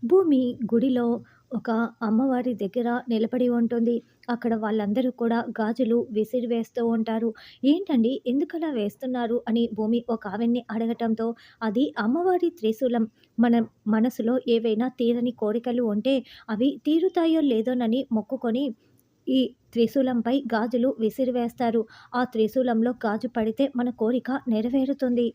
భూమి గుడిలో ఒక అమ్మవారి దగ్గర నిలబడి ఉంటుంది. అక్కడ వాళ్ళందరూ కూడా గాజులు విసిరివేస్తూ ఉంటారు. "ఏంటండి ఎందుకలా వేస్తున్నారు?" అని భూమి ఒక ఆవిడని అడగటంతో, "అది అమ్మవారి త్రిశూలం. మన మనసులో ఏవైనా తీరని కోరికలు ఉంటే అవి తీరుతాయో లేదోనని మొక్కుకొని ఈ త్రిశూలంపై గాజులు విసిరివేస్తారు. ఆ త్రిశూలంలో గాజు పడితే మన కోరిక నెరవేరుతుంది.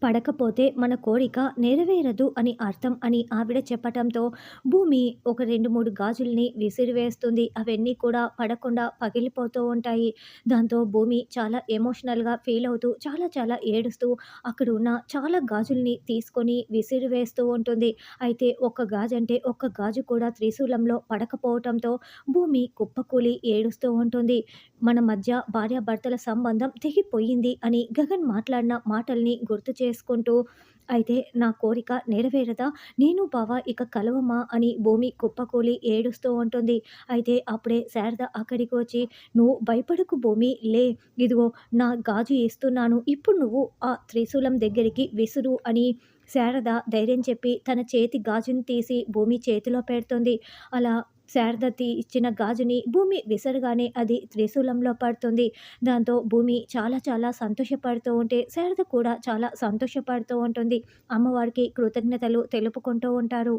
పడకపోతే మన కోరిక నెరవేరదు అని అర్థం" అని ఆవిడ చెప్పటంతో భూమి ఒక 2, 3 గాజుల్ని విసిరివేస్తుంది. అవన్నీ కూడా పడకుండా పగిలిపోతూ ఉంటాయి. దాంతో భూమి చాలా ఎమోషనల్‌గా ఫీల్ అవుతూ చాలా చాలా ఏడుస్తూ అక్కడ ఉన్న చాలా గాజుల్ని తీసుకొని విసిరివేస్తూ ఉంటుంది. అయితే ఒక్క గాజంటే ఒక్క గాజు కూడా త్రిశూలంలో పడకపోవటంతో భూమి కుప్పకూలి ఏడుస్తూ ఉంటుంది. మన మధ్య భార్యాభర్తల సంబంధం తెగిపోయింది అని గగన్ మాట్లాడిన మాటల్ని గుర్తు చేసుకుంటూ, అయితే నా కోరిక నెరవేరదా? నేను బావ ఇక కలవమా అని భూమి కుప్పకూలి ఏడుస్తూ ఉంటుంది. అయితే అప్పుడే శారద అక్కడికి వచ్చి, "నువ్వు భయపడకు భూమి, లే, ఇదిగో నా గాజు ఇస్తున్నాను. ఇప్పుడు నువ్వు ఆ త్రిశూలం దగ్గరికి విసురు" అని శారద ధైర్యం చెప్పి తన చేతి గాజుని తీసి భూమి చేతిలో పెడుతుంది. అలా శారద ఇచ్చిన గాజుని భూమి విసరగానే అది త్రిశూలంలో పడుతుంది. దాంతో భూమి చాలా చాలా సంతోషపడుతూ ఉంటే శారద కూడా చాలా సంతోషపడుతూ ఉంటుంది. అమ్మవారికి కృతజ్ఞతలు తెలుపుకుంటూ ఉంటారు.